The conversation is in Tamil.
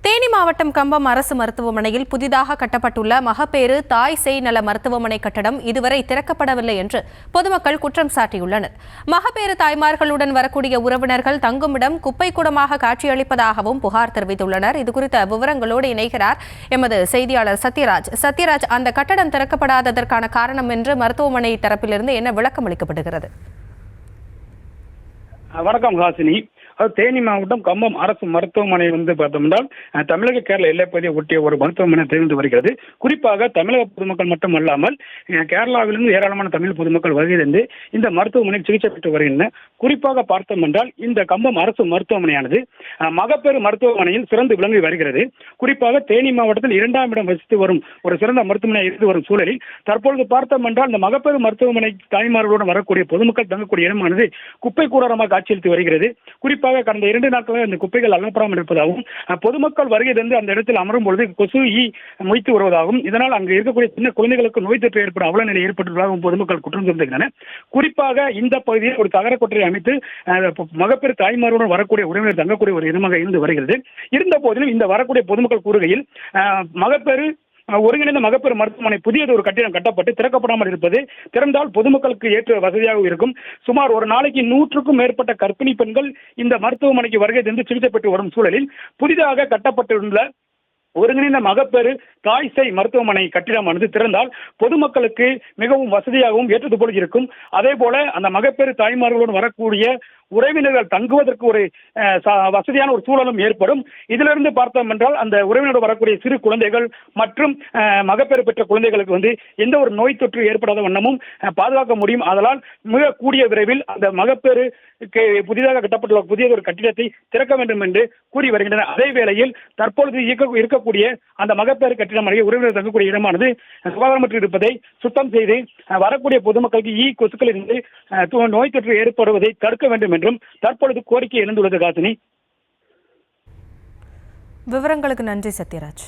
தேனி மாவட்டம் கம்பம் அரசு மருத்துவமனையில் புதிதாக கட்டப்பட்டுள்ள மகப்பேறு தாய் சேய் நல மருத்துவமனை கட்டடம் இதுவரை திறக்கப்படவில்லை என்று பொதுமக்கள் குற்றம் சாட்டியுள்ளனர். மகப்பேறு தாய்மார்களுடன் வரக்கூடிய உறவினர்கள் தங்குமிடம் குப்பை கூடமாக காட்சியளிப்பதாகவும் புகார் தெரிவித்துள்ளனர். இதுகுறித்த விவரங்களோடு இணைகிறார் எமது செய்தியாளர் சத்யராஜ், அந்த கட்டடம் திறக்கப்படாததற்கான காரணம் என்று மருத்துவமனை தரப்பிலிருந்து என்ன விளக்கம் அளிக்கப்படுகிறது? வணக்கம் ஹாசினி. தேனி மாவட்டம் கம்பம் அரசு மருத்துவமனை பார்த்தோம்னா தமிழக கேரள எல்லைப்பகுதியை ஒட்டிய ஒரு மருத்துவமனை திகழ்ந்து வருகிறது. குறிப்பாக தமிழக பொதுமக்கள் மட்டும் அல்லாமல் கேரளாவிலிருந்து ஏராளமான தமிழ் பொதுமக்கள் வருகை தந்து இந்த மருத்துவமனையில் சிகிச்சை பெற்று வருகின்றனர். குறிப்பாக பார்த்தோம் என்றால் இந்த கம்பம் அரசு மருத்துவமனையானது மகப்பேறு மருத்துவமனையில் சிறந்து விளங்கி வருகிறது. குறிப்பாக தேனி மாவட்டத்தில் 2ஆம் இடம் வசித்து வரும் ஒரு சிறந்த மருத்துவமனை இருந்து வரும் சூழலில் தற்பொழுது பார்த்தோம் என்றால் இந்த மகப்பேறு மருத்துவமனை தாய்மார்களுடன் வரக்கூடிய பொதுமக்கள் தங்கக்கூடிய இடமானது குப்பை கூடாரமாக காட்சியளித்து வருகிறது. குறிப்பாக கடந்த 2 நாட்களாக இந்த குப்பைகள் அகற்றப்படாமல் இருப்பதாகவும் பொதுமக்கள் வருகை தந்து அந்த இடத்தில் அமரும் பொழுது கொசு மொய்த்து வருவதாகவும் இதனால் அங்கு இருக்கக்கூடிய சின்ன குழந்தைகளுக்கு நோய் தொற்று ஏற்படும் அவல நிலை ஏற்பட்டுள்ளதாகவும் பொதுமக்கள் குற்றம் சாட்டுகின்றனர். குறிப்பாக இந்த பகுதியில் ஒரு தகர கொட்டரை அமைத்து மகப்பேறு தாய்மாருடன் வரக்கூடிய உறவினர் தங்கக்கூடிய ஒரு இடமாக இருந்து வருகிறது. இருந்த போதிலும் இந்த வரக்கூடிய பொதுமக்கள் கூறுகையில் மகப்பேறு ஒருங்கிணைந்த மகப்பேறு மருத்துவமனை புதியது ஒரு கட்டிடம் கட்டப்பட்டு திறக்கப்படாமல் இருப்பது திறந்தால் பொதுமக்களுக்கு ஏற்ற வசதியாக இருக்கும். சுமார் ஒரு நாளைக்கு 100க்கும் மேற்பட்ட கர்ப்பிணி பெண்கள் இந்த மருத்துவமனைக்கு வருகை தந்து சிகிச்சை பெற்று வரும் சூழலில் புதிதாக கட்டப்பட்டுள்ள ஒருங்கிணைந்த மகப்பேறு தாய் சேய் மருத்துவமனை கட்டிடமானது திறந்தால் பொதுமக்களுக்கு மிகவும் வசதியாகவும் ஏற்றது போல இருக்கும். அதே போல அந்த மகப்பேறு தாய்மார்களுடன் வரக்கூடிய உறவினர்கள் தங்குவதற்கு ஒரு வசதியான ஒரு சூழலும் ஏற்படும். இதிலிருந்து பார்த்தோம் என்றால் அந்த உறவினர்கள் வரக்கூடிய சிறு குழந்தைகள் மற்றும் மகப்பேறு பெற்ற குழந்தைகளுக்கு எந்த ஒரு நோய் தொற்று ஏற்படாத வண்ணமும் பாதுகாக்க முடியும். அதனால் மிக கூடிய விரைவில் அந்த மகப்பேறு புதிதாக கட்டப்பட்டுள்ள புதிய ஒரு கட்டிடத்தை திறக்க வேண்டும் என்று கூறி வருகின்றனர். அதே வேளையில் தற்பொழுது இருக்கக்கூடிய அந்த மகப்பேறு கட்டிடம் அருகே உறவினர் தங்கக்கூடிய இடமானது சுகாதாரமற்று இருப்பதை சுத்தம் செய்து வரக்கூடிய பொதுமக்களுக்கு கொசுக்கள் இருந்து நோய் தொற்று ஏற்படுவதை தடுக்க வேண்டும் என்றும் தற்பொழுது கோரிக்கை எழுந்துள்ளது. காசினி, விவரங்களுக்கு நன்றி சத்யராஜ்.